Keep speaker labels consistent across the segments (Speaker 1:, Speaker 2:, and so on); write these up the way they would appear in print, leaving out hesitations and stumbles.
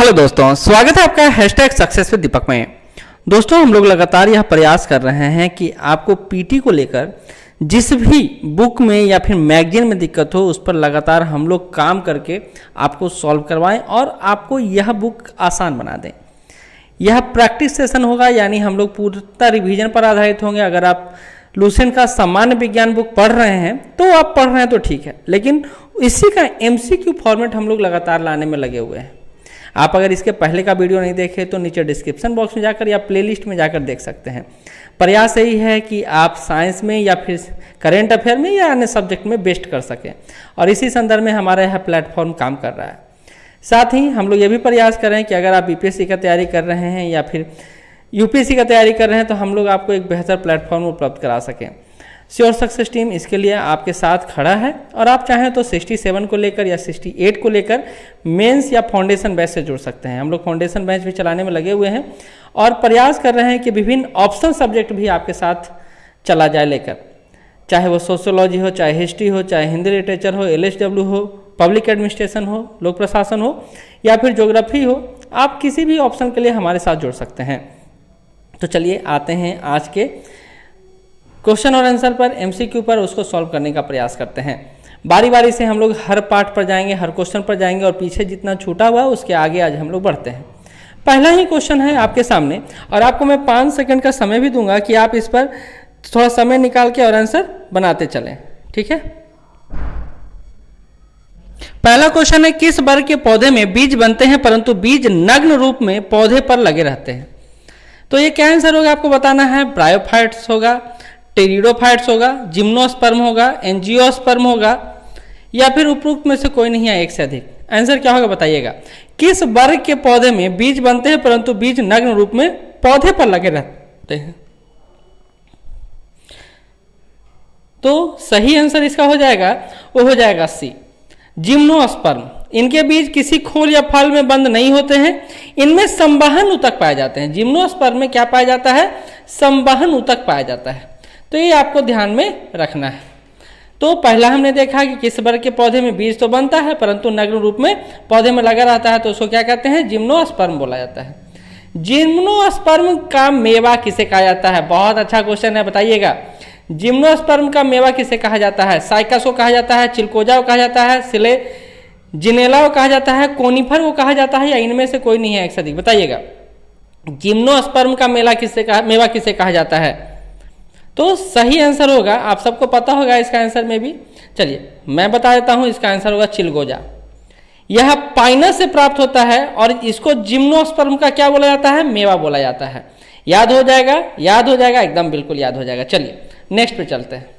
Speaker 1: Hello दोस्तों, स्वागत है आपका हैशटैग सक्सेस विद दीपक में। दोस्तों, हम लोग लगातार यह प्रयास कर रहे हैं कि आपको पीटी को लेकर जिस भी बुक में या फिर मैगजीन में दिक्कत हो उस पर लगातार हम लोग काम करके आपको सॉल्व करवाएं और आपको यह बुक आसान बना दें। यह प्रैक्टिस सेशन होगा, यानी हम लोग पूरा रिवीजन पर आधारित होंगे। अगर आप लुसेंट का सामान्य विज्ञान बुक पढ़ रहे हैं तो आप पढ़ रहे हैं तो ठीक है, लेकिन इसी का एमसीक्यू फॉर्मेट हम लोग लगातार लाने में लगे हुए हैं। आप अगर इसके पहले का वीडियो नहीं देखे तो नीचे डिस्क्रिप्शन बॉक्स में जाकर या प्लेलिस्ट में जाकर देख सकते हैं। प्रयास यही है कि आप साइंस में या फिर करेंट अफेयर में या अन्य सब्जेक्ट में बेस्ट कर सकें, और इसी संदर्भ में हमारा यह प्लेटफॉर्म काम कर रहा है। साथ ही हम लोग ये भी प्रयास कर रहे हैं कि अगर आप बीपीएससी का तैयारी कर रहे हैं या फिर यूपीएससी का तैयारी कर रहे हैं तो हम लोग आपको एक बेहतर प्लेटफॉर्म उपलब्ध करा सकें। श्योर सक्सेस टीम इसके लिए आपके साथ खड़ा है, और आप चाहें तो 67 को लेकर या 68 को लेकर मेंस या फाउंडेशन बैच से जुड़ सकते हैं। हम लोग फाउंडेशन बैच भी चलाने में लगे हुए हैं और प्रयास कर रहे हैं कि विभिन्न ऑप्शन सब्जेक्ट भी आपके साथ चला जाए लेकर, चाहे वो सोशियोलॉजी हो, चाहे हिस्ट्री हो, चाहे हिंदी लिटरेचर हो, एलएसडब्ल्यू हो, पब्लिक एडमिनिस्ट्रेशन हो, लोक प्रशासन हो या फिर ज्योग्राफी हो। आप किसी भी ऑप्शन के लिए हमारे साथ जुड़ सकते हैं। तो चलिए आते हैं आज के क्वेश्चन और आंसर पर, एमसीक्यू पर, उसको सॉल्व करने का प्रयास करते हैं। बारी बारी से हम लोग हर पार्ट पर जाएंगे, हर क्वेश्चन पर जाएंगे और पीछे जितना छूटा हुआ है उसके आगे आज हम लोग बढ़ते हैं। पहला ही क्वेश्चन है आपके सामने और आपको मैं 5 सेकंड का समय भी दूंगा कि आप इस पर थोड़ा समय निकाल के और आंसर बनाते चलें, ठीक है। पहला क्वेश्चन है, किस वर्ग के पौधे में बीज बनते हैं परंतु बीज नग्न रूप में पौधे पर लगे रहते हैं? तो ये क्या आंसर होगा आपको बताना है। ब्रायोफाइट्स होगा, टेरिडोफाइट्स होगा, जिम्नोस्पर्म होगा, एंजियोस्पर्म होगा, या फिर उपरोक्त में से कोई नहीं है एक से अधिक। आंसर क्या होगा बताइएगा। किस वर्ग के पौधे में बीज बनते हैं परंतु बीज नग्न रूप में पौधे पर लगे रहते हैं? तो सही आंसर इसका हो जाएगा, वो हो जाएगा सी, जिम्नोस्पर्म। इनके बीज किसी खोल या फल में बंद नहीं होते हैं, इनमें संवहन ऊतक पाए जाते हैं। जिम्नोस्पर्म में क्या पाया जाता है? संवहन ऊतक पाया जाता है। तो ये आपको ध्यान में रखना है। तो पहला हमने देखा कि किस वर्ग के पौधे में बीज तो बनता है परंतु नग्न रूप में पौधे में लगा रहता है, तो उसको क्या कहते हैं? जिम्नोस्पर्म बोला जाता है। जिम्नोस्पर्म का मेवा किसे कहा जाता है? बहुत अच्छा क्वेश्चन है, बताइएगा। जिम्नोस्पर्म का मेवा किसे कहा जाता है? साइकस को कहा जाता है, चिल्कोजा को कहा जाता है, सिले जिनेला को कहा जाता है, कोनिफर को कहा जाता है, या इनमें से कोई नहीं है एक से अधिक? बताइएगा। जिम्नोस्पर्म का मेवा किसे कहा जाता है? तो सही आंसर होगा, आप सबको पता होगा इसका आंसर में भी। चलिए मैं बता देता हूं, इसका आंसर होगा चिलगोजा। यह पाइनस से प्राप्त होता है और इसको जिम्नोस्पर्म का क्या बोला जाता है? मेवा बोला जाता है। याद हो जाएगा, याद हो जाएगा, एकदम बिल्कुल याद हो जाएगा। चलिए नेक्स्ट पे चलते हैं।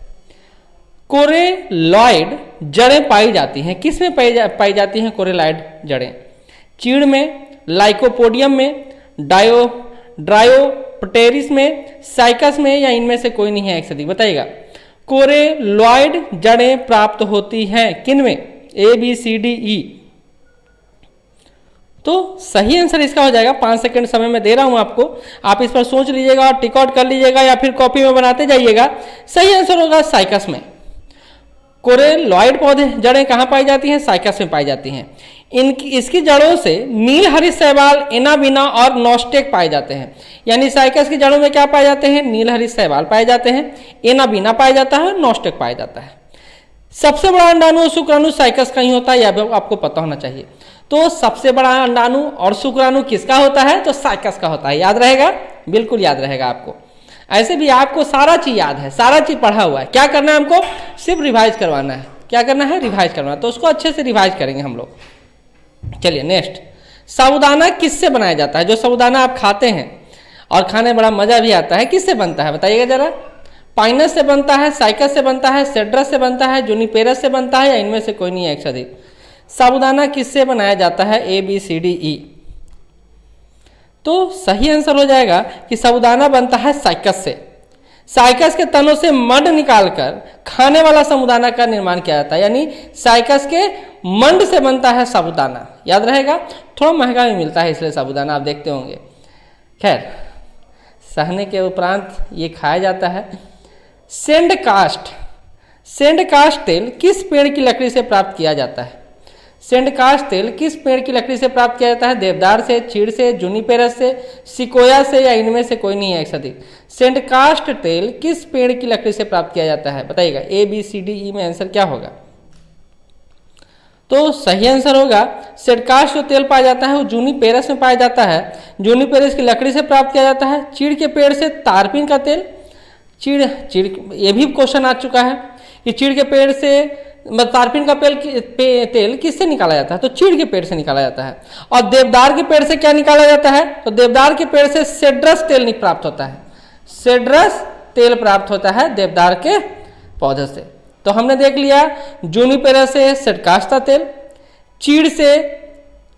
Speaker 1: कोरेलॉइड जड़ें पाई जाती हैं, किस में पाई जाती हैं कोरेलॉइड जड़ें? चीड़ में, लाइकोपोडियम में, ड्रायोप्टेरिस में, साइकस में, या इनमें से कोई नहीं है एक से अधिक? बताइएगा। कोरेलॉइड जड़ें प्राप्त होती हैं किन में? A B C D E. तो सही आंसर इसका हो जाएगा। 5 सेकंड समय में दे रहा हूं आपको, आप इस पर सोच लीजिएगा और टिक आउट कर लीजिएगा या फिर कॉपी में बनाते जाइएगा। सही आंसर होगा साइकस में। कोरेलॉइड पौधे जड़ें कहां पाई जाती हैं? साइकस में पाई जाती हैं। इसकी जड़ों से नील हरित शैवाल, एनाबीना और नॉस्टेक पाए जाते हैं। यानी साइकस की जड़ों में क्या पाए जाते हैं? नील हरित शैवाल पाए जाते हैं, एनाबीना पाया जाता है, नॉस्टेक पाया जाता है। सबसे बड़ा अंडाणु और शुक्राणु साइकस का ही होता है, यह आपको पता होना चाहिए। तो सबसे बड़ा अंडाणु और शुक्राणु किसका होता है? तो साइकस का होता है। याद रहेगा, बिल्कुल याद रहेगा आपको। ऐसे भी आपको सारा चीज याद है, सारा चीज पढ़ा हुआ है। क्या करना है हमको? सिर्फ रिवाइज करवाना है। क्या करना है? रिवाइज करवाना। तो उसको अच्छे से रिवाइज करेंगे हम लोग। चलिए नेक्स्ट, साबूदाना किससे बनाया जाता है? जो साबूदाना आप खाते हैं और खाने बड़ा मजा भी आता है, किससे बनता है बताइएगा जरा। पाइनस से बनता है, साइकस से बनता है, सेड्रस से बनता है, जूनिपेरस से बनता है, या इनमें से कोई नहीं है एक से अधिक? साबूदाना किससे बनाया जाता है? A B C D E. तो सही आंसर हो जाएगा कि साबूदाना बनता है साइकस से। साइकस के तनों से मड निकालकर खाने वाला साबूदाना का निर्माण किया जाता है, यानी साइकस के मंड से बनता है साबूदाना। याद रहेगा। थोड़ा महंगा भी मिलता है इसलिए साबूदाना, आप देखते होंगे। खैर, सहने के उपरांत ये खाया जाता है। सेंड कास्ट तेल किस पेड़ की लकड़ी से प्राप्त किया जाता है? सेंडकास्ट तेल किस पेड़ की लकड़ी से प्राप्त किया जाता है? देवदार से, चीड़ से, जूनिपेरस से, सिकोया से या इनमें से कोई नहीं है एक से अधिक। सेंडकास्ट तेल किस पेड़ की लकड़ी से प्राप्त किया जाता है? बताइएगा, ए बी सी डी ई में आंसर क्या होगा? तो सही आंसर होगा सेंडकास्ट जो तेल पाया जाता है वो जूनिपेरस में पाया जाता है। जूनिपेरस की लकड़ी से प्राप्त किया जाता है। चीड़ के पेड़ से तारपीन का तेल, चीड़ चीड़ ये भी क्वेश्चन आ चुका है कि चीड़ के पेड़ से तारपीन का तेल किससे निकाला जाता है? तो चीड़ के पेड़ से निकाला जाता है। और देवदार के पेड़ से क्या निकाला जाता है? तो देवदार के पेड़ से सेड्रस तेल नहीं प्राप्त होता है। सेड्रस तेल प्राप्त होता है देवदार के पौधे से। तो हमने देख लिया जूनिपेरस से सेडकास्ट का तेल, चीड़ से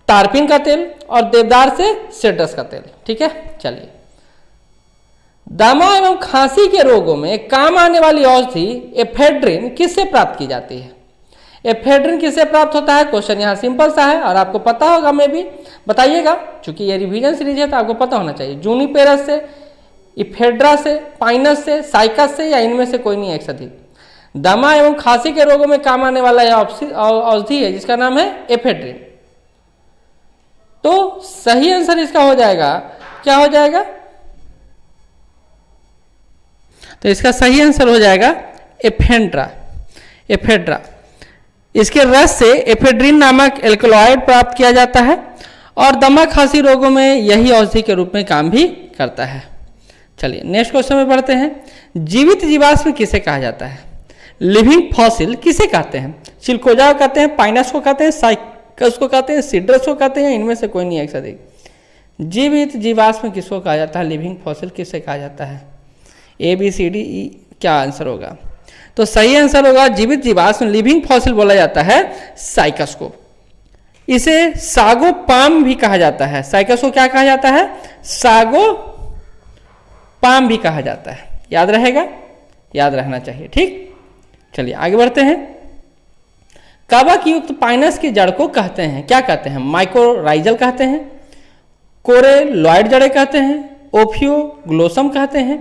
Speaker 1: तारपीन का तेल और देवदार से सेड्रस का तेल। ठीक है, चलिए। दमा एवं खांसी के रोगों में काम आने वाली औषधि एफेड्रिन किससे प्राप्त की जाती है? एफेड्रिन किससे प्राप्त होता है? क्वेश्चन यहाँ सिंपल सा है और आपको पता होगा, मैं भी बताइएगा, क्योंकि ये रिवीजन सीरीज है तो आपको पता होना चाहिए। जूनिपेरस से, इफेड्रा से, पाइनस से, साइकस से या इनमें से कोई नहीं एक से अधिक। दमा एवं खांसी के रोगों में काम आने वाला यह औषधि है जिसका नाम है एफेड्रिन। तो सही आंसर इसका हो जाएगा, क्या हो जाएगा? तो इसका सही आंसर हो जाएगा एफेड्रा। एफेड्रा, इसके रस से एफेड्रिन नामक एल्कलॉइड प्राप्त किया जाता है और दमा खांसी रोगों में यही औषधि के रूप में काम भी करता है। चलिए नेक्स्ट क्वेश्चन में पढ़ते हैं। जीवित जीवाश्म किसे कहा जाता है? लिविंग फॉसिल किसे कहते हैं? चिलकोजा को कहते हैं, पाइनस को कहते हैं, साइकस को कहते हैं, सीड्रस को कहते हैं, इनमें से कोई नहीं एक से अधिक। जीवित जीवाश्म किसको कहा जाता है? लिविंग फॉसिल किसे कहा जाता है? ए बी सी डी ई, क्या आंसर होगा? तो सही आंसर होगा जीवित जीवाश्म लिविंग फॉसिल बोला जाता है साइकस को। इसे सागो पाम भी कहा जाता है। साइकस को क्या कहा जाता है? सागो पाम भी कहा जाता है। याद रहेगा, याद रहना चाहिए। ठीक, चलिए आगे बढ़ते हैं। कवक युक्त पाइनस की जड़ को कहते हैं, क्या कहते हैं? माइकोराइजल कहते हैं, कोरेलॉइड जड़ें कहते हैं, ओफियोग्लोसम कहते हैं,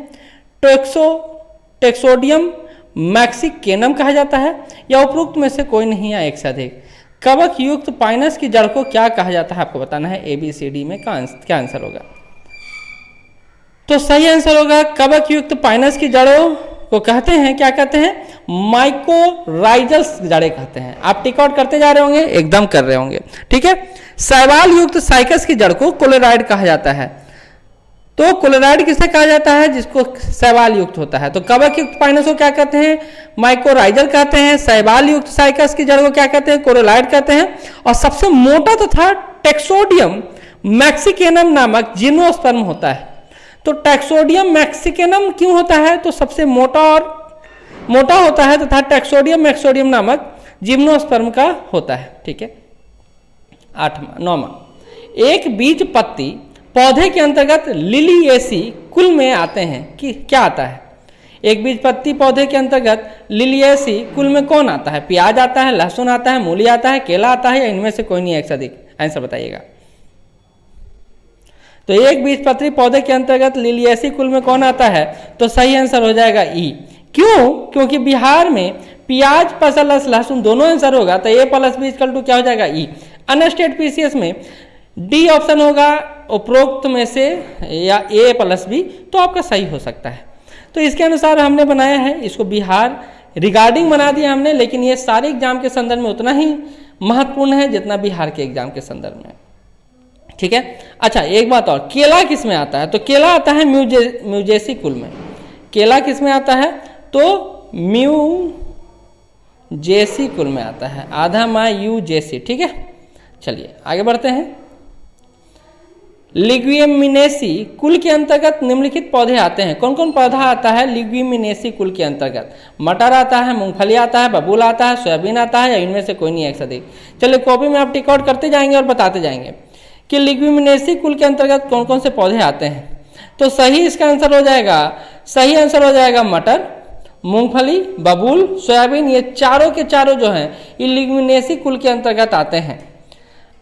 Speaker 1: टेक्सोडियम मैक्सिकेनम कहा जाता है या उपरोक्त में से कोई नहीं है एक से अधिक। कवक युक्त पाइनस की जड़ को क्या कहा जाता है आपको बताना है। ए बी सी डी में क्या आंसर होगा? तो सही आंसर होगा कवक युक्त पाइनस की जड़ों को कहते हैं, क्या कहते हैं? माइकोराइजल्स जड़ें कहते हैं। आप टिक आउट करते जा रहे होंगे, एकदम कर रहे होंगे। ठीक है। शैवाल युक्त साइकस की जड़ को कोलेराइड कहा जाता है। तो कोलेराइड किसे कहा जाता है? जिसको शैवाल युक्त होता है। तो कवक युक्त पाइनस को क्या कहते हैं? माइकोराइजल कहते हैं। शैवाल युक्त साइकस की जड़ को क्या कहते हैं? कोलेराइड कहते हैं। और सबसे मोटा तथा टेक्सोडियम मैक्सिकेनम नामक जिम्नोस्पर्म होता है। तो टेक्सोडियम मैक्सिकेनम क्यों होता है? तो सबसे मोटा होता है तथा टेक्सोडियम मैक्सोडियम नामक जिम्नोस्पर्म का होता है। ठीक है। 9वां, एक बीज पत्ती पौधे के अंतर्गत लिलिएसी कुल में आते हैं कि क्या आता है? एक बीज पत्ती पौधे के अंतर्गत लिलिएसी कुल में कौन आता है? प्याज आता है, लहसुन आता है, मूली आता है, केला आता है या इनमें से कोई नहीं एक से अधिक? आंसर बताइएगा। तो एक बीजपत्री पौधे के अंतर्गत लिलिएसी कुल में कौन आता है? तो सही आंसर हो जाएगा ई। क्यों? क्योंकि बिहार में प्याज प्लस लहसुन दोनों आंसर होगा, तो ए प्लस बी इक्वल टू क्या हो जाएगा? ई। अनस्टेट पीसीएस में डी ऑप्शन होगा उपरोक्त में से या ए प्लस बी, तो आपका सही हो सकता है। तो इसके अनुसार हमने बनाया है, इसको बिहार रिगार्डिंग बना दिया हमने, लेकिन ये सारे एग्जाम के संदर्भ में उतना ही महत्वपूर्ण है जितना बिहार के एग्जाम के संदर्भ में। ठीक है। अच्छा, एक बात और, केला किस में आता है? तो केला आता है म्यूजेसी कुल में। केला किस में आता है? तो म्यूजेसी कुल में आता है, आधा मा यू जेसी। ठीक है, चलिए आगे बढ़ते हैं। लिग्यूमिनेसी कुल के अंतर्गत निम्नलिखित पौधे आते हैं। कौन कौन पौधा आता है लिग्यूमिनेसी कुल के अंतर्गत? मटर आता है, मूंगफली आता है, बबूल आता है, सोयाबीन आता है या इनमें से कोई नहीं एक से अधिक? चलिए कॉपी में आप टिक आउट करते जाएंगे और बताते जाएंगे कि लिग्यूमिनेसी कुल के अंतर्गत कौन कौन से पौधे आते हैं। तो सही इसका आंसर हो जाएगा, सही आंसर हो जाएगा मटर, मूंगफली, बबूल, सोयाबीन। ये चारों के चारों जो हैं ये लिग्यूमिनेसी कुल के अंतर्गत आते हैं।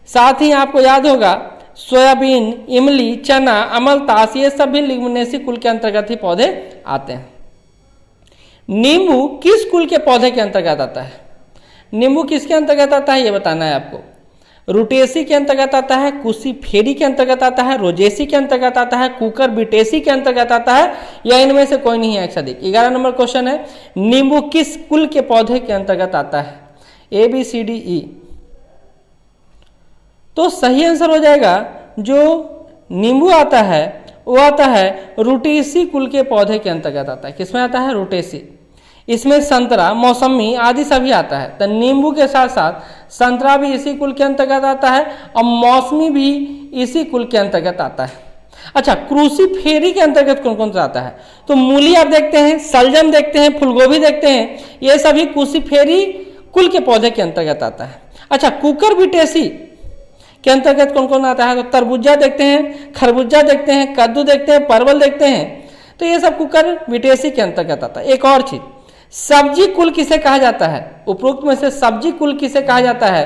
Speaker 1: साथ ही आपको याद होगा सोयाबीन, इमली, चना, अमलतास, ये सब भी लिग्यूमिनेसी कुल के अंतर्गत ही पौधे आते हैं। नींबू किस कुल के पौधे के अंतर्गत आता है? नींबू किसके अंतर्गत आता है ये बताना है आपको। रूटेसी के अंतर्गत आता है, कुसीफेरी के अंतर्गत आता है, रोजेसी के अंतर्गत आता है, कुकर बिटेसी के अंतर्गत आता है, या इनमें से कोई नहीं है एक से अधिक। 11 नंबर क्वेश्चन है, नींबू किस कुल के पौधे के अंतर्गत आता है? A B C D E. तो सही आंसर हो जाएगा जो नींबू आता है वो आता है रूटेसी कुल के पौधे के अंतर्गत आता है। किसमें आता है? रूटेसी। इसमें संतरा, मौसमी आदि सभी आता है। तो नींबू के साथ साथ संतरा भी इसी कुल के अंतर्गत आता है और मौसमी भी इसी कुल के अंतर्गत आता है। अच्छा, क्रूसीफेरी के अंतर्गत कौन कौन सा आता है? तो मूली आप देखते हैं, सलजम देखते हैं, फूलगोभी देखते हैं, ये सभी क्रूसीफेरी कुल के पौधे के अंतर्गत आता है। अच्छा, कुकर बिटेसी के अंतर्गत कौन कौन आता है? तो तरबूजा देखते हैं, खरबूजा देखते हैं, कद्दू देखते हैं, परवल देखते हैं, तो ये सब कुकर बिटेसी के अंतर्गत आता है। एक और चीज, सब्जी कुल किसे कहा जाता है? उपरोक्त में से सब्जी कुल किसे कहा जाता है?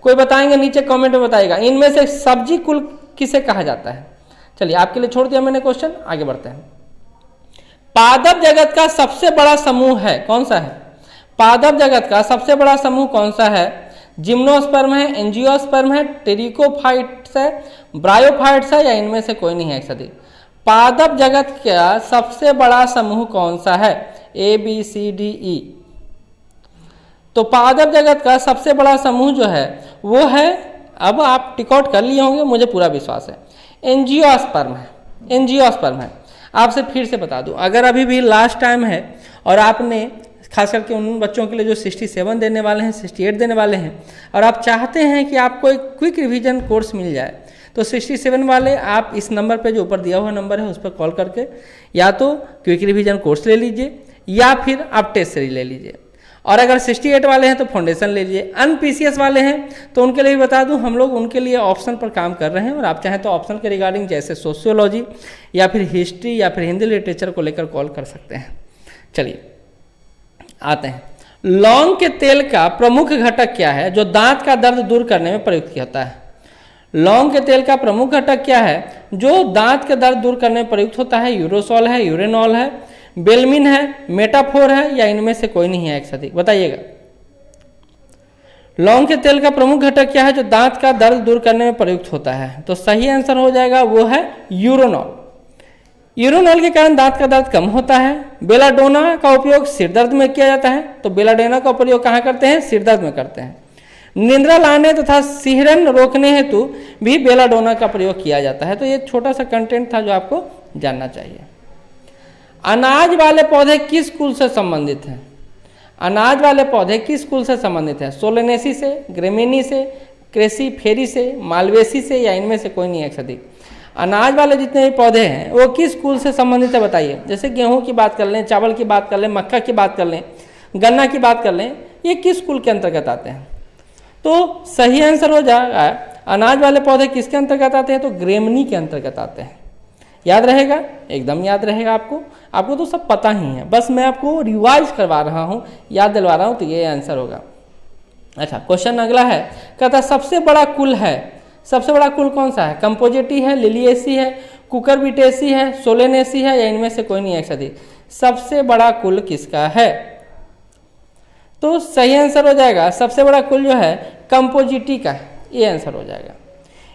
Speaker 1: कोई बताएंगे? नीचे कमेंट में बताएगा इनमें से सब्जी कुल किसे कहा जाता है। चलिए, आपके लिए छोड़ दिया मैंने क्वेश्चन, आगे बढ़ते हैं। पादप जगत का सबसे बड़ा समूह है, कौन सा है? पादप जगत का सबसे बड़ा समूह कौन सा है? जिम्नोस्पर्म है, एंजियोस्पर्म है, टेरिकोफाइट्स है, ब्रायोफाइट्स है, या इनमें से कोई नहीं है एक से अधिक। पादप जगत का सबसे बड़ा समूह कौन सा है? A B C D E. तो पादप जगत का सबसे बड़ा समूह जो है वो है, अब आप टिक आउट कर लिए होंगे, मुझे पूरा विश्वास है, एंजियोस्पर्म है। एंजियोस्पर्म है। आपसे फिर से बता दूं, अगर अभी भी लास्ट टाइम है और आपने खास करके उन बच्चों के लिए जो 67 देने वाले हैं, 68 देने वाले हैं, और आप चाहते हैं कि आपको एक क्विक रिवीजन कोर्स मिल जाए, तो 67 वाले आप इस नंबर पे जो ऊपर दिया हुआ नंबर है उस पर कॉल करके या तो क्विक रिवीजन कोर्स ले लीजिए या फिर आप टेस्ट सीरीज ले लीजिए। और अगर 68 वाले हैं तो फाउंडेशन ले लीजिए। अनपीसीएस वाले हैं तो उनके लिए भी बता दूं, हम लोग उनके लिए ऑप्शन पर काम कर रहे हैं, और आप चाहें तो ऑप्शन के रिगार्डिंग जैसे सोशियोलॉजी या फिर हिस्ट्री या फिर हिंदी लिटरेचर को लेकर कॉल कर सकते हैं। चलिए आते हैं, लौंग के तेल का प्रमुख घटक क्या है जो दांत का दर्द दूर करने में प्रयुक्त होता है? लौंग के तेल का प्रमुख घटक क्या है जो दांत के दर्द दूर करने में प्रयुक्त होता है? यूरोसॉल है, यूरेनॉल है, बेलमिन है, मेटाफोर है, या इनमें से कोई नहीं है एक से अधिक? बताइएगा। लौंग के तेल का प्रमुख घटक क्या है जो दांत का दर्द दूर करने में प्रयुक्त होता है? तो सही आंसर हो जाएगा वो है यूरोनॉल। यूरोनॉल के कारण दांत का दर्द कम होता है। बेलाडोना का उपयोग सिर दर्द में किया जाता है, तो बेलाडोना का प्रयोग कहाँ करते हैं? सिर दर्द में करते हैं। निद्रा लाने तथा सिहरन रोकने हेतु भी बेलाडोना का प्रयोग किया जाता है। तो ये छोटा सा कंटेंट था जो आपको जानना चाहिए। अनाज वाले पौधे किस कुल से संबंधित हैं? अनाज वाले पौधे किस कुल से संबंधित है? सोलेनेसी से, ग्रेमिनी से, क्रेसीफेरी से, मालवेसी से, या इनमें से कोई नहीं एक से अधिक? अनाज वाले जितने भी पौधे हैं वो किस कुल से संबंधित है बताइए। जैसे गेहूं की बात कर लें, चावल की बात कर लें, मक्का की बात कर लें, गन्ना की बात कर लें, ये किस कुल के अंतर्गत आते हैं? तो सही आंसर हो जाएगा अनाज वाले पौधे किसके अंतर्गत आते हैं? तो ग्रेमनी के अंतर्गत आते हैं। याद रहेगा? एकदम याद रहेगा आपको तो सब पता ही है, बस मैं आपको रिवाइज करवा रहा हूँ, याद दिलवा रहा हूँ, तो ये आंसर होगा। अच्छा, क्वेश्चन अगला है, कहता सबसे बड़ा कुल है, सबसे बड़ा कुल कौन सा है? कंपोजिटी है, लिलिएसी है, कुकरबिटेसी है, सोलेनेसी है, या इनमें से कोई नहीं एक से अधिक? सबसे बड़ा कुल किसका है? तो सही आंसर हो जाएगा सबसे बड़ा कुल जो है कंपोजिटी का है, ये आंसर हो जाएगा।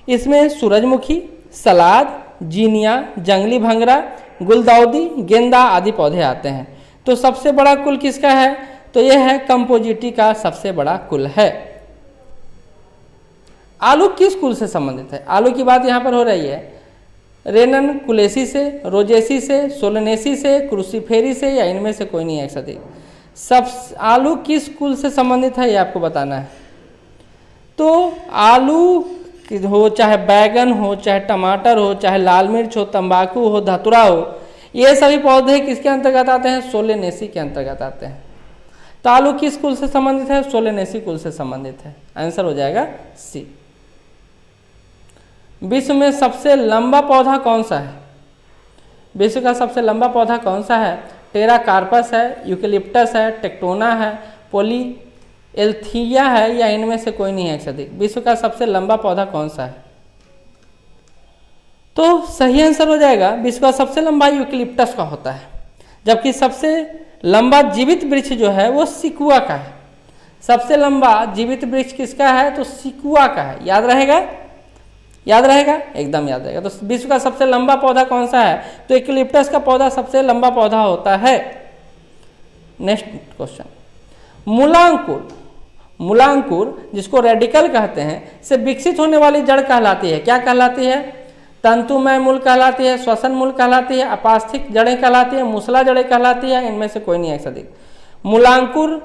Speaker 1: इसमें सूरजमुखी, सलाद, जीनिया, जंगली भंगरा, गुलदाउदी, गेंदा आदि पौधे आते हैं। तो सबसे बड़ा कुल किसका है? तो यह है कंपोजिटी का सबसे बड़ा कुल है। आलू किस कुल से संबंधित है? आलू की बात यहाँ पर हो रही है। रेनन कुलेसी से, रोजेसी से, सोलेनेसी से, क्रूसीफेरी से, या इनमें से कोई नहीं है एक से अधिक? सब आलू किस कुल से संबंधित है ये आपको बताना है। तो आलू हो, चाहे बैगन हो, चाहे टमाटर हो, चाहे लाल मिर्च हो, तंबाकू हो, धतुरा हो, ये सभी पौधे किसके अंतर्गत आते हैं? सोलेनेसी के अंतर्गत आते हैं। तो आलू किस कुल से संबंधित है? सोलेनेसी कुल से संबंधित है। आंसर हो जाएगा सी। विश्व में सबसे लंबा पौधा कौन सा है? विश्व का सबसे लंबा पौधा कौन सा है? टेराकार्पस है, यूकेलिप्टस है, टेक्टोना है, पोलीएल्थिया है, या इनमें से कोई नहीं है एक से अधिक? विश्व का सबसे लंबा पौधा कौन सा है? तो सही आंसर हो जाएगा विश्व का सबसे लंबा यूकेलिप्टस का होता है, जबकि सबसे लंबा जीवित वृक्ष जो है वो सिकुआ का है। सबसे लंबा जीवित वृक्ष किसका है? तो सिकुआ का है। याद रहेगा? याद रहेगा? एकदम याद रहेगा। तो विश्व का सबसे लंबा पौधा कौन सा है? तो यूकलिप्टस का पौधा सबसे लंबा पौधा होता है। नेक्स्ट क्वेश्चन, मूलांकुर, मूलांकुर जिसको रेडिकल कहते हैं, से विकसित होने वाली जड़ कहलाती है। क्या कहलाती है? तंतुमय मूल कहलाती है, श्वसन मूल कहलाती है, अपास्थिक जड़ें कहलाती है, मूसला जड़ें कहलाती है, इनमें से कोई नहीं है अधिक। मूलांकुर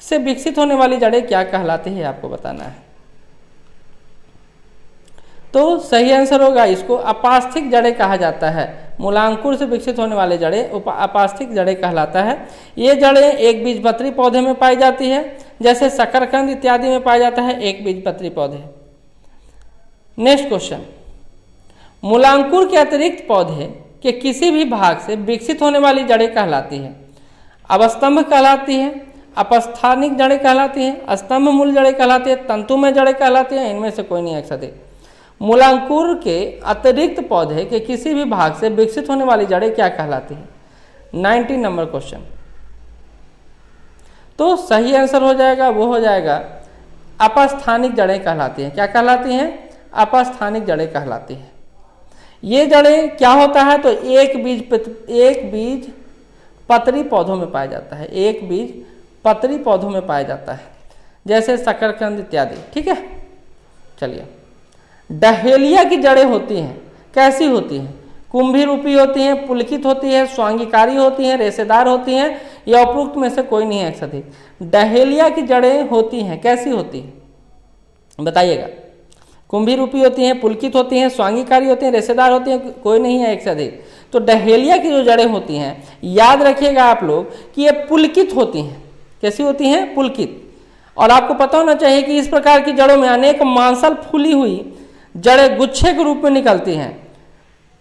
Speaker 1: से विकसित होने वाली जड़ें क्या कहलाती है आपको बताना है। तो सही आंसर होगा इसको अपास्थिक जड़ें कहा जाता है। मूलांकुर से विकसित होने वाले जड़ें अपास्थिक जड़ें कहलाता है। ये जड़ें एक बीजपत्री पौधे में पाई जाती है, जैसे शकरकंद इत्यादि में पाया जाता है एक बीजपत्री पौधे। नेक्स्ट क्वेश्चन, मूलांकुर के अतिरिक्त पौधे के किसी भी भाग से विकसित होने वाली जड़ें कहलाती है। अवस्तंभ कहलाती है, अपस्थानिक जड़ें कहलाती हैं, स्तंभ मूल जड़ें कहलाती है, तंतुमय जड़ें कहलाती हैं, इनमें से कोई नहीं है सही। मूलांकुर के अतिरिक्त पौधे के किसी भी भाग से विकसित होने वाली जड़ें क्या कहलाती हैं? 19 नंबर क्वेश्चन। तो सही आंसर हो जाएगा, वो हो जाएगा अपस्थानिक जड़ें कहलाती हैं। क्या कहलाती हैं? अपस्थानिक जड़ें कहलाती हैं। ये जड़ें क्या होता है? तो एक बीज पत्री पौधों में पाया जाता है, एक बीज पत्री पौधों में पाया जाता है, जैसे शकरकंद इत्यादि। ठीक है, चलिए। डहेलिया की जड़ें होती हैं, कैसी होती हैं? कुंभी रूपी होती हैं, पुलकित होती है, स्वांगिकारी होती हैं, रेशेदार होती हैं, या उपरोक्त में से कोई नहीं है सही। डहेलिया की जड़ें होती हैं, कैसी होती हैं बताइएगा? कुंभी रूपी होती हैं, पुलकित होती हैं, स्वांगिकारी होती हैं, रेशेदार होती हैं, कोई नहीं है एक से अधिक। तो डहेलिया की जो जड़ें होती हैं, याद रखिएगा आप लोग कि ये पुलकित होती हैं। कैसी होती हैं? पुलकित। और आपको पता होना चाहिए कि इस प्रकार की जड़ों में अनेक मांसल फूली हुई जड़ें गुच्छे के रूप में निकलती हैं।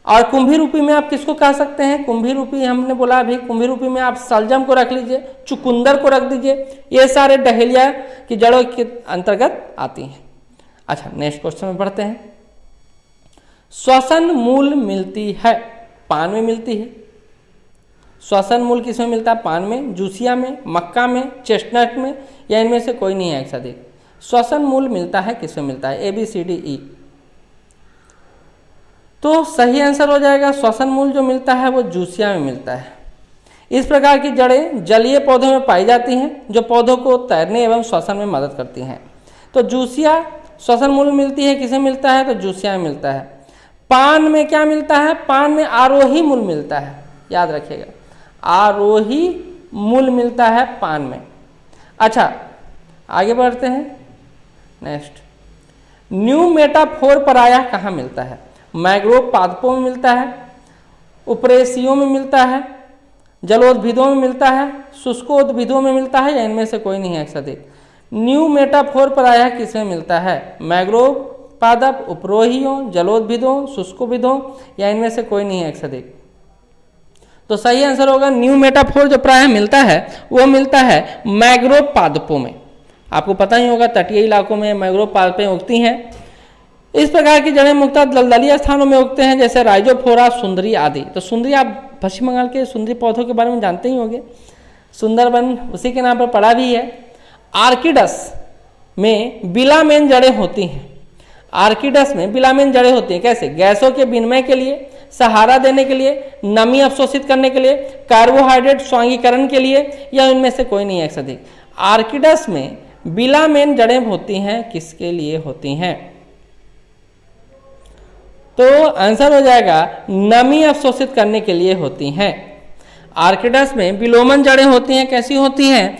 Speaker 1: और कुंभी रूपी में आप किसको कह सकते हैं? कुंभी रूपी हमने बोला अभी, कुंभी रूपी में आप सलजम को रख लीजिए, चुकुंदर को रख दीजिए, ये सारे डहेलिया की जड़ों के अंतर्गत आती हैं। अच्छा, नेक्स्ट क्वेश्चन में बढ़ते हैं। श्वसन मूल मिलती है, पान में मिलती है। श्वसन मूल किसमें मिलता है? पान में, जूसिया में, मक्का में, चेस्टनट में, या इनमें से कोई नहीं है एक अधिक। श्वसन मूल मिलता है किसमें मिलता है? ABCDE। तो सही आंसर हो जाएगा श्वसन मूल जो मिलता है वो जूसिया में मिलता है। इस प्रकार की जड़ें जलीय पौधों में पाई जाती हैं, जो पौधों को तैरने एवं श्वसन में मदद करती हैं। तो जूसिया श्वसन मूल मिलती है, किसे मिलता है? तो जूसिया में मिलता है। पान में क्या मिलता है? पान में आरोही मूल मिलता है, याद रखिएगा, आरोही मूल मिलता है पान में। अच्छा, आगे बढ़ते हैं। नेक्स्ट, न्यू मेटाफोर प्रायः कहाँ मिलता है? मैंग्रोव पादपों में मिलता है, उपरेशियों में मिलता है, जलोद्भिदों में मिलता है, शुष्कोद्भिदों में मिलता है, या इनमें से कोई नहीं है सदिक। न्यू मेटाफोर प्रायः किसमें मिलता है? मैंग्रोव पादप, उपरोहियों, जलोद्भिदों, शुष्कोद्भिदों, या इनमें से कोई नहीं है सदिक। तो सही आंसर होगा न्यू मेटाफोर जो प्रायः मिलता है वो मिलता है मैंग्रोव पादपों में। आपको पता ही होगा तटीय इलाकों में मैंग्रोव पादपें उगती हैं। इस प्रकार की जड़ें मुख्यतः दलदली स्थानों में उगते हैं, जैसे राइजोफोरा, सुंदरी आदि। तो सुंदरी, आप पश्चिम बंगाल के सुंदरी पौधों के बारे में जानते ही होंगे, सुंदरबन उसी के नाम पर पड़ा भी है। आर्किडस में बिलामेन जड़ें होती हैं, आर्किडस में बिलामेन जड़ें होती हैं। कैसे? गैसों के विनिमय के लिए, सहारा देने के लिए, नमी अवशोषित करने के लिए, कार्बोहाइड्रेट स्वांगीकरण के लिए, या इनमें से कोई नहीं है अधिक। आर्किडस में बिलामेन जड़ें होती हैं, किसके लिए होती हैं? तो आंसर हो जाएगा नमी अवशोषित करने के लिए होती हैं। आर्किडस में बिलोमन जड़ें होती हैं, कैसी होती हैं?